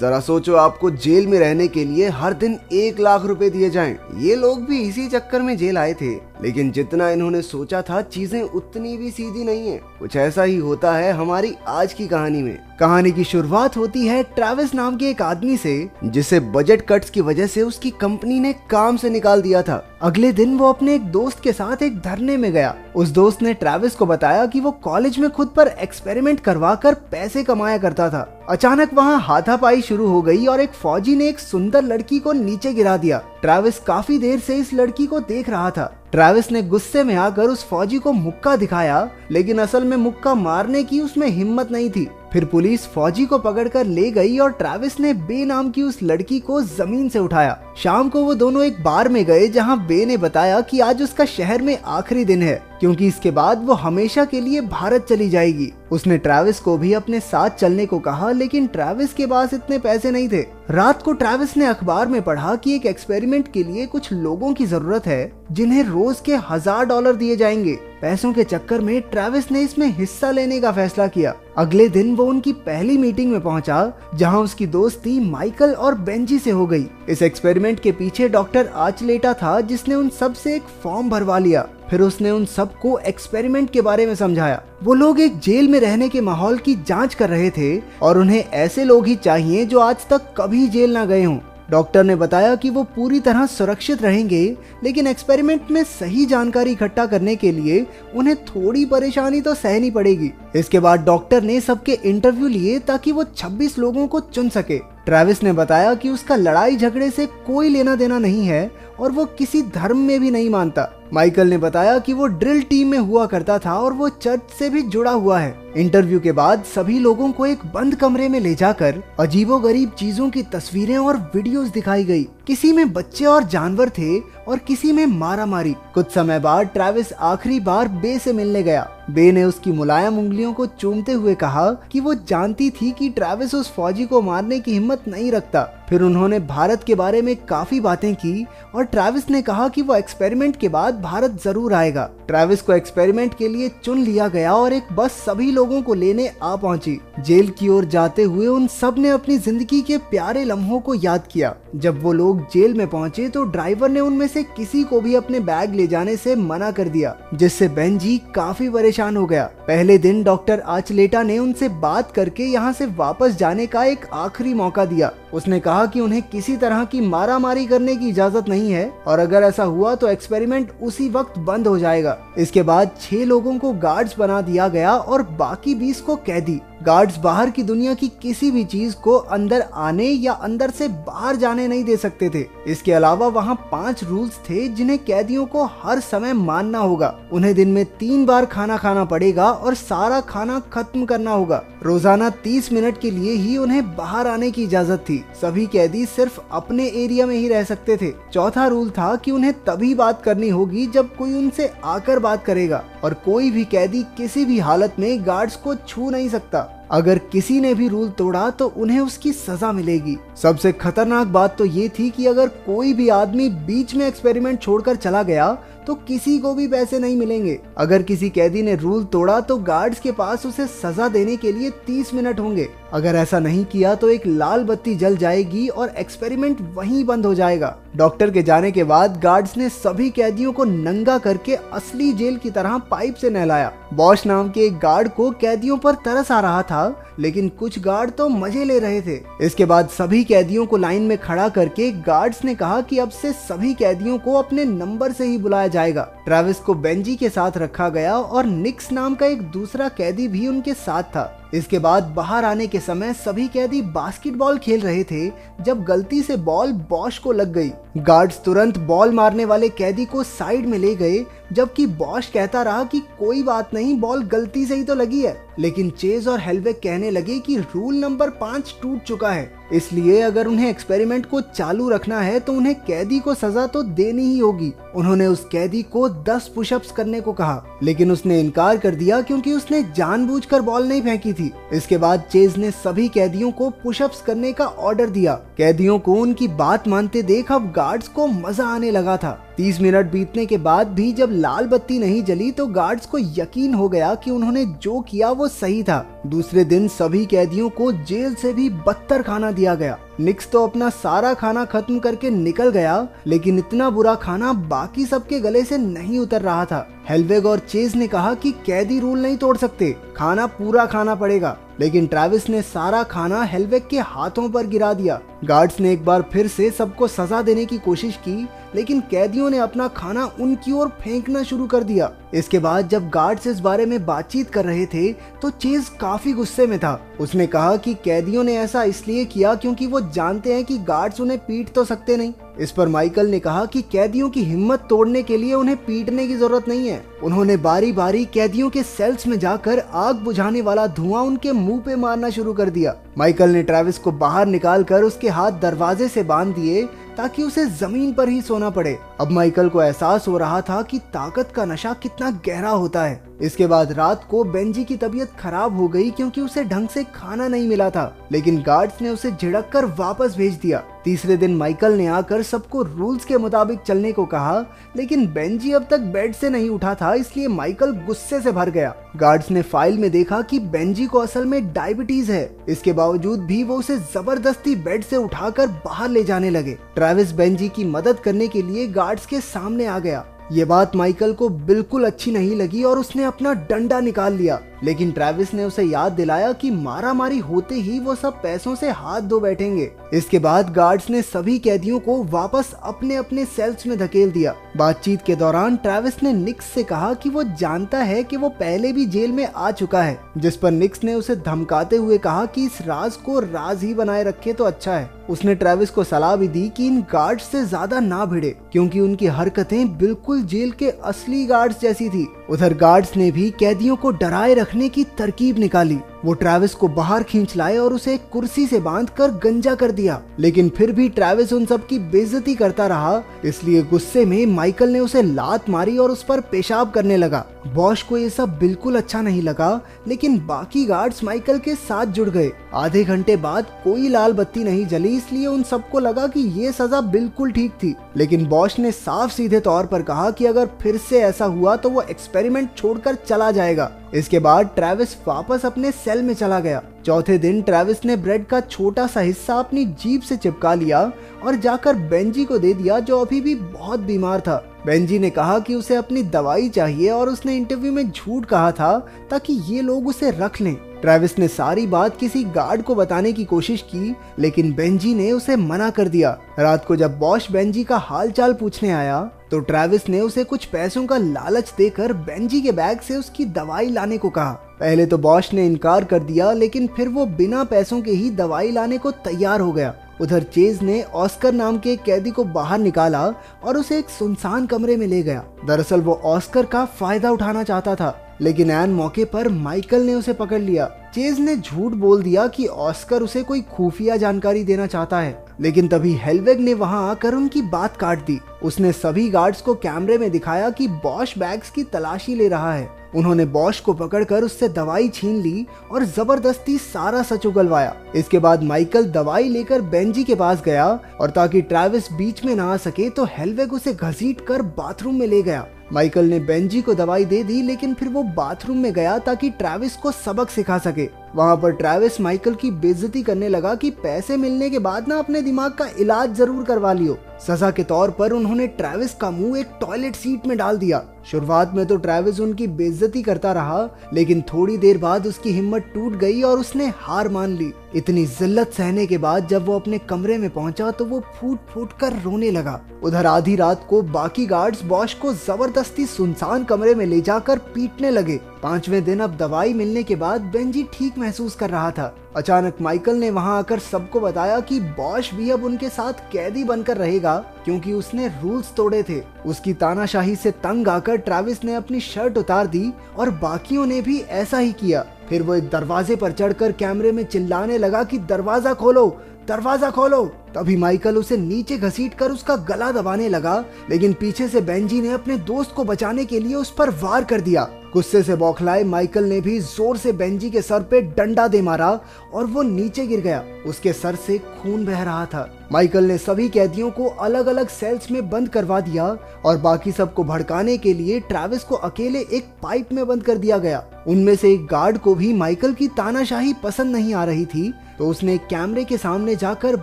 जरा सोचो, आपको जेल में रहने के लिए हर दिन 1 लाख रुपए दिए जाएं। ये लोग भी इसी चक्कर में जेल आए थे, लेकिन जितना इन्होंने सोचा था चीजें उतनी भी सीधी नहीं है। कुछ ऐसा ही होता है हमारी आज की कहानी में। कहानी की शुरुआत होती है ट्रेविस नाम के एक आदमी से, जिसे बजट कट्स की वजह से उसकी कंपनी ने काम से निकाल दिया था। अगले दिन वो अपने एक दोस्त के साथ एक धरने में गया। उस दोस्त ने ट्रेविस को बताया कि वो कॉलेज में खुद पर एक्सपेरिमेंट करवाकर पैसे कमाया करता था। अचानक वहाँ हाथापाई शुरू हो गई और एक फौजी ने एक सुंदर लड़की को नीचे गिरा दिया। ट्रेविस काफी देर से इस लड़की को देख रहा था। ट्रेविस ने गुस्से में आकर उस फौजी को मुक्का दिखाया, लेकिन असल में मुक्का मारने की उसमें हिम्मत नहीं थी। फिर पुलिस फौजी को पकड़कर ले गई और ट्रेविस ने बे नाम की उस लड़की को जमीन से उठाया। शाम को वो दोनों एक बार में गए, जहां बे ने बताया कि आज उसका शहर में आखिरी दिन है, क्योंकि इसके बाद वो हमेशा के लिए भारत चली जाएगी। उसने ट्रेविस को भी अपने साथ चलने को कहा, लेकिन ट्रेविस के पास इतने पैसे नहीं थे। रात को ट्रेविस ने अखबार में पढ़ा कि एक एक्सपेरिमेंट के लिए कुछ लोगों की जरूरत है, जिन्हें रोज के $1000 दिए जाएंगे। पैसों के चक्कर में ट्रेविस ने इसमें हिस्सा लेने का फैसला किया। अगले दिन वो उनकी पहली मीटिंग में पहुंचा, जहां उसकी दोस्ती माइकल और बेंजी से हो गई। इस एक्सपेरिमेंट के पीछे डॉक्टर आर्चलेटा था, जिसने उन सब से एक फॉर्म भरवा लिया। फिर उसने उन सबको एक्सपेरिमेंट के बारे में समझाया। वो लोग एक जेल में रहने के माहौल की जांच कर रहे थे और उन्हें ऐसे लोग ही चाहिए जो आज तक कभी जेल ना गए हों। डॉक्टर ने बताया कि वो पूरी तरह सुरक्षित रहेंगे, लेकिन एक्सपेरिमेंट में सही जानकारी इकट्ठा करने के लिए उन्हें थोड़ी परेशानी तो सहनी पड़ेगी। इसके बाद डॉक्टर ने सबके इंटरव्यू लिए ताकि वो 26 लोगों को चुन सके। ट्रेविस ने बताया कि उसका लड़ाई झगड़े से कोई लेना देना नहीं है और वो किसी धर्म में भी नहीं मानता। माइकल ने बताया कि वो ड्रिल टीम में हुआ करता था और वो चर्च से भी जुड़ा हुआ है। इंटरव्यू के बाद सभी लोगों को एक बंद कमरे में ले जाकर अजीबोगरीब चीजों की तस्वीरें और वीडियोस दिखाई गई। किसी में बच्चे और जानवर थे और किसी में मारामारी। कुछ समय बाद ट्रेविस आखिरी बार बे से मिलने गया। बे ने उसकी मुलायम उंगलियों को चूमते हुए कहा कि वो जानती थी कि ट्रेविस उस फौजी को मारने की हिम्मत नहीं रखता। फिर उन्होंने भारत के बारे में काफी बातें की और ट्रेविस ने कहा कि वो एक्सपेरिमेंट के बाद भारत जरूर आएगा। ट्रेविस को एक्सपेरिमेंट के लिए चुन लिया गया और एक बस सभी लोगों को लेने आ पहुंची। जेल की ओर जाते हुए उन सब ने अपनी जिंदगी के प्यारे लम्हों को याद किया। जब वो लोग जेल में पहुंचे तो ड्राइवर ने उनमें से किसी को भी अपने बैग ले जाने से मना कर दिया, जिससे बेंजी काफी परेशान हो गया। पहले दिन डॉक्टर आर्चलेटा ने उनसे बात करके यहाँ से वापस जाने का एक आखिरी मौका दिया। उसने कहा कि उन्हें किसी तरह की मारामारी करने की इजाजत नहीं है और अगर ऐसा हुआ तो एक्सपेरिमेंट उसी वक्त बंद हो जाएगा। इसके बाद 6 लोगों को गार्ड्स बना दिया गया और बाकी 20 को कैदी। गार्ड्स बाहर की दुनिया की किसी भी चीज को अंदर आने या अंदर से बाहर जाने नहीं दे सकते थे। इसके अलावा वहाँ 5 रूल्स थे जिन्हें कैदियों को हर समय मानना होगा। उन्हें दिन में 3 बार खाना खाना पड़ेगा और सारा खाना खत्म करना होगा। रोजाना 30 मिनट के लिए ही उन्हें बाहर आने की इजाजत थी। सभी कैदी सिर्फ अपने एरिया में ही रह सकते थे। चौथा रूल था कि उन्हें तभी बात करनी होगी जब कोई उनसे आकर बात करेगा और कोई भी कैदी किसी भी हालत में गार्ड्स को छू नहीं सकता। अगर किसी ने भी रूल तोड़ा तो उन्हें उसकी सजा मिलेगी। सबसे खतरनाक बात तो ये थी कि अगर कोई भी आदमी बीच में एक्सपेरिमेंट छोड़कर चला गया तो किसी को भी पैसे नहीं मिलेंगे। अगर किसी कैदी ने रूल तोड़ा तो गार्ड्स के पास उसे सजा देने के लिए 30 मिनट होंगे। अगर ऐसा नहीं किया तो एक लाल बत्ती जल जाएगी और एक्सपेरिमेंट वहीं बंद हो जाएगा। डॉक्टर के जाने के बाद गार्ड्स ने सभी कैदियों को नंगा करके असली जेल की तरह पाइप से नहलाया। बॉश नाम के एक गार्ड को कैदियों पर तरस आ रहा था, लेकिन कुछ गार्ड तो मजे ले रहे थे। इसके बाद सभी कैदियों को लाइन में खड़ा करके गार्ड्स ने कहा कि अब से सभी कैदियों को अपने नंबर से ही बुलाया जाएगा। ट्रेविस को बेंजी के साथ रखा गया और निक्स नाम का एक दूसरा कैदी भी उनके साथ था। इसके बाद बाहर आने के समय सभी कैदी बास्केटबॉल खेल रहे थे जब गलती से बॉल बॉश को लग गई। गार्ड्स तुरंत बॉल मारने वाले कैदी को साइड में ले गए, जबकि बॉश कहता रहा कि कोई बात नहीं, बॉल गलती से ही तो लगी है। लेकिन चेज और हेलवेक कहने लगे कि रूल नंबर 5 टूट चुका है, इसलिए अगर उन्हें एक्सपेरिमेंट को चालू रखना है तो उन्हें कैदी को सजा तो देनी ही होगी। उन्होंने उस कैदी को 10 पुशअप्स करने को कहा, लेकिन उसने इनकार कर दिया क्योंकि उसने जानबूझकर बॉल नहीं फेंकी थी। इसके बाद चेज ने सभी कैदियों को पुशअप्स करने का ऑर्डर दिया। कैदियों को उनकी बात मानते देख अब गार्ड्स को मजा आने लगा था। 30 मिनट बीतने के बाद भी जब लाल बत्ती नहीं जली तो गार्ड्स को यकीन हो गया कि उन्होंने जो किया वो सही था। दूसरे दिन सभी कैदियों को जेल से भी बदतर खाना दिया गया। निक्स तो अपना सारा खाना खत्म करके निकल गया, लेकिन इतना बुरा खाना बाकी सबके गले से नहीं उतर रहा था। हेलवेग और चेज ने कहा कि कैदी रूल नहीं तोड़ सकते, खाना पूरा खाना पड़ेगा, लेकिन ट्रैविस ने सारा खाना हेलवेग के हाथों पर गिरा दिया। गार्ड्स ने एक बार फिर से सबको सजा देने की कोशिश की, लेकिन कैदियों ने अपना खाना उनकी ओर फेंकना शुरू कर दिया। इसके बाद जब गार्ड्स इस बारे में बातचीत कर रहे थे तो चेज काफी गुस्से में था। उसने कहा कि कैदियों ने ऐसा इसलिए किया क्योंकि वो जानते हैं कि गार्ड्स उन्हें पीट तो सकते नहीं। इस पर माइकल ने कहा कि कैदियों की हिम्मत तोड़ने के लिए उन्हें पीटने की जरूरत नहीं है। उन्होंने बारी बारी कैदियों के सेल्स में जाकर आग बुझाने वाला धुआं उनके मुंह पे मारना शुरू कर दिया। माइकल ने ट्रैविस को बाहर निकालकर उसके हाथ दरवाजे से बांध दिए ताकि उसे जमीन पर ही सोना पड़े। अब माइकल को एहसास हो रहा था कि ताकत का नशा कितना गहरा होता है। इसके बाद रात को बेंजी की तबीयत खराब हो गई क्योंकि उसे ढंग से खाना नहीं मिला था, लेकिन गार्ड्स ने उसे झिड़क कर वापस भेज दिया। तीसरे दिन माइकल ने आकर सबको रूल्स के मुताबिक चलने को कहा, लेकिन बेंजी अब तक बेड से नहीं उठा था, इसलिए माइकल गुस्से से भर गया। गार्ड्स ने फाइल में देखा कि बेंजी को असल में डायबिटीज है। इसके बावजूद भी वो उसे जबरदस्ती बेड से उठाकर बाहर ले जाने लगे। ट्रैविस बेंजी की मदद करने के लिए गार्ड्स के सामने आ गया। ये बात माइकल को बिल्कुल अच्छी नहीं लगी और उसने अपना डंडा निकाल लिया, लेकिन ट्रैविस ने उसे याद दिलाया कि मारामारी होते ही वो सब पैसों से हाथ धो बैठेंगे। इसके बाद गार्ड्स ने सभी कैदियों को वापस अपने अपने सेल्स में धकेल दिया। बातचीत के दौरान ट्रैविस ने निक्स से कहा कि वो जानता है कि वो पहले भी जेल में आ चुका है, जिस पर निक्स ने उसे धमकाते हुए कहा कि इस राज को राज ही बनाए रखे तो अच्छा है। उसने ट्रैविस को सलाह भी दी कि इन गार्ड्स से ज्यादा ना भिड़े, क्योंकि उनकी हरकतें बिल्कुल जेल के असली गार्ड्स जैसी थी। उधर गार्ड्स ने भी कैदियों को डराए रखने की तरकीब निकाली। वो ट्रैविस को बाहर खींच लाए और उसे एक कुर्सी से बांधकर गंजा कर दिया, लेकिन फिर भी ट्रैविस उन सब की बेइज्जती करता रहा। इसलिए गुस्से में माइकल ने उसे लात मारी और उस पर पेशाब करने लगा। बॉश को ये सब बिल्कुल अच्छा नहीं लगा, लेकिन बाकी गार्ड्स माइकल के साथ जुड़ गए। आधे घंटे बाद कोई लाल बत्ती नहीं जली, इसलिए उन सबको लगा कि ये सजा बिल्कुल ठीक थी। लेकिन बॉश ने साफ सीधे तौर पर कहा कि अगर फिर से ऐसा हुआ तो वो एक्सपेरिमेंट छोड़कर चला जाएगा। इसके बाद ट्रैविस वापस अपने सेल में चला गया। चौथे दिन ट्रैविस ने ब्रेड का छोटा सा हिस्सा अपनी जीभ से चिपका लिया और जाकर बेंजी को दे दिया, जो अभी भी बहुत बीमार था। बेंजी ने कहा कि उसे अपनी दवाई चाहिए और उसने इंटरव्यू में झूठ कहा था ताकि ये लोग उसे रख लें। ट्रैविस ने सारी बात किसी गार्ड को बताने की कोशिश की, लेकिन बेंजी ने उसे मना कर दिया। रात को जब बॉश बेंजी का हालचाल पूछने आया तो ट्रैविस ने उसे कुछ पैसों का लालच देकर बेंजी के बैग से उसकी दवाई लाने को कहा। पहले तो बॉश ने इनकार कर दिया, लेकिन फिर वो बिना पैसों के ही दवाई लाने को तैयार हो गया। उधर चेज ने ऑस्कर नाम के कैदी को बाहर निकाला और उसे एक सुनसान कमरे में ले गया। दरअसल वो ऑस्कर का फायदा उठाना चाहता था, लेकिन ऐन मौके पर माइकल ने उसे पकड़ लिया। चेज ने झूठ बोल दिया कि ऑस्कर उसे कोई खुफिया जानकारी देना चाहता है, लेकिन तभी हेलवेग ने वहां आकर उनकी बात काट दी। उसने सभी गार्ड्स को कैमरे में दिखाया कि बॉश बैग्स की तलाशी ले रहा है। उन्होंने बॉश को पकड़कर उससे दवाई छीन ली और जबरदस्ती सारा सच उगलवाया। इसके बाद माइकल दवाई लेकर बेंजी के पास गया और ताकि ट्रैविस बीच में ना आ सके तो हेलवेग उसे घसीटकर बाथरूम में ले गया। माइकल ने बेंजी को दवाई दे दी, लेकिन फिर वो बाथरूम में गया ताकि ट्रैविस को सबक सिखा सके। वहाँ पर ट्रैविस माइकल की बेइज्जती करने लगा कि पैसे मिलने के बाद ना अपने दिमाग का इलाज जरूर करवा लियो। सजा के तौर पर उन्होंने ट्रैविस का मुंह एक टॉयलेट सीट में डाल दिया। शुरुआत में तो ट्रैविस उनकी बेइज्जती करता रहा, लेकिन थोड़ी देर बाद उसकी हिम्मत टूट गई और उसने हार मान ली। इतनी जिल्लत सहने के बाद जब वो अपने कमरे में पहुंचा तो वो फूट फूट कर रोने लगा। उधर आधी रात को बाकी गार्ड्स बॉश को जबरदस्ती सुनसान कमरे में ले जाकर पीटने लगे। 5वें दिन अब दवाई मिलने के बाद बेंजी ठीक महसूस कर रहा था। अचानक माइकल ने वहां आकर सबको बताया कि बॉश भी अब उनके साथ कैदी बनकर रहेगा, क्योंकि उसने रूल्स तोड़े थे। उसकी तानाशाही से तंग आकर ट्रैविस ने अपनी शर्ट उतार दी और बाकियों ने भी ऐसा ही किया। फिर वो एक दरवाजे पर चढ़कर कैमरे में चिल्लाने लगा कि दरवाजा खोलो, दरवाजा खोलो। तभी माइकल उसे नीचे घसीटकर उसका गला दबाने लगा, लेकिन पीछे से बेंजी ने अपने दोस्त को बचाने के लिए उस पर वार कर दिया। गुस्से से बौखलाए माइकल ने भी जोर से बेंजी के सर पे डंडा दे मारा और वो नीचे गिर गया। उसके सर से खून बह रहा था। माइकल ने सभी कैदियों को अलग अलग सेल्स में बंद करवा दिया और बाकी सबको भड़काने के लिए ट्रैविस को अकेले एक पाइप में बंद कर दिया गया। उनमें से एक गार्ड को भी माइकल की तानाशाही पसंद नहीं आ रही थी, तो उसने कैमरे के सामने जाकर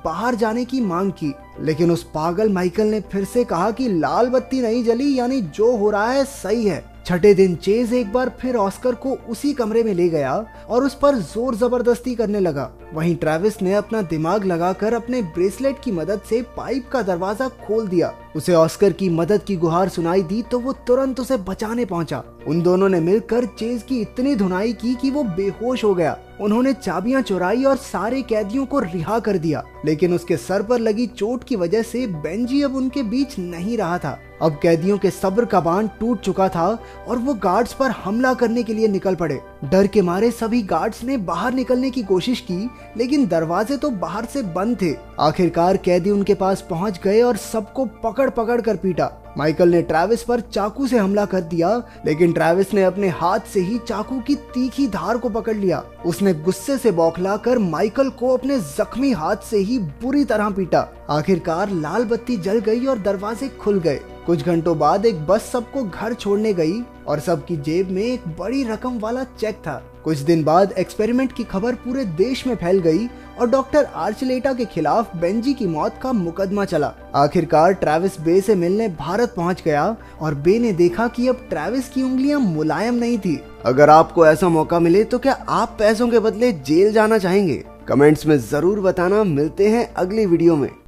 बाहर जाने की मांग की, लेकिन उस पागल माइकल ने फिर से कहा कि लाल बत्ती नहीं जली, यानी जो हो रहा है सही है। छठे दिन चेज एक बार फिर ऑस्कर को उसी कमरे में ले गया और उस पर जोर जबरदस्ती करने लगा। वहीं ट्रैविस ने अपना दिमाग लगाकर अपने ब्रेसलेट की मदद से पाइप का दरवाजा खोल दिया। उसे ऑस्कर की मदद की गुहार सुनाई दी तो वो तुरंत उसे बचाने पहुंचा। उन दोनों ने मिलकर चेज की इतनी धुनाई की कि वो बेहोश हो गया। उन्होंने चाबियां चुराई और सारे कैदियों को रिहा कर दिया, लेकिन उसके सर पर लगी चोट की वजह से बेंजी अब उनके बीच नहीं रहा था। अब कैदियों के सब्र का बांध टूट चुका था और वो गार्ड्स पर हमला करने के लिए निकल पड़े। डर के मारे सभी गार्ड्स ने बाहर निकलने की कोशिश की, लेकिन दरवाजे तो बाहर से बंद थे। आखिरकार कैदी उनके पास पहुंच गए और सबको पकड़ पकड़ कर पीटा। माइकल ने ट्रैविस पर चाकू से हमला कर दिया, लेकिन ट्रैविस ने अपने हाथ से ही चाकू की तीखी धार को पकड़ लिया। उसने गुस्से से बौखलाकर माइकल को अपने जख्मी हाथ से ही बुरी तरह पीटा। आखिरकार लाल बत्ती जल गई और दरवाजे खुल गए। कुछ घंटों बाद एक बस सबको घर छोड़ने गई और सबकी जेब में एक बड़ी रकम वाला चेक था। कुछ दिन बाद एक्सपेरिमेंट की खबर पूरे देश में फैल गई और डॉक्टर आर्चलेटा के खिलाफ बेंजी की मौत का मुकदमा चला। आखिरकार ट्रैविस बे से मिलने भारत पहुंच गया और बे ने देखा कि अब ट्रैविस की उंगलियां मुलायम नहीं थी। अगर आपको ऐसा मौका मिले तो क्या आप पैसों के बदले जेल जाना चाहेंगे? कमेंट्स में जरूर बताना। मिलते हैं अगली वीडियो में।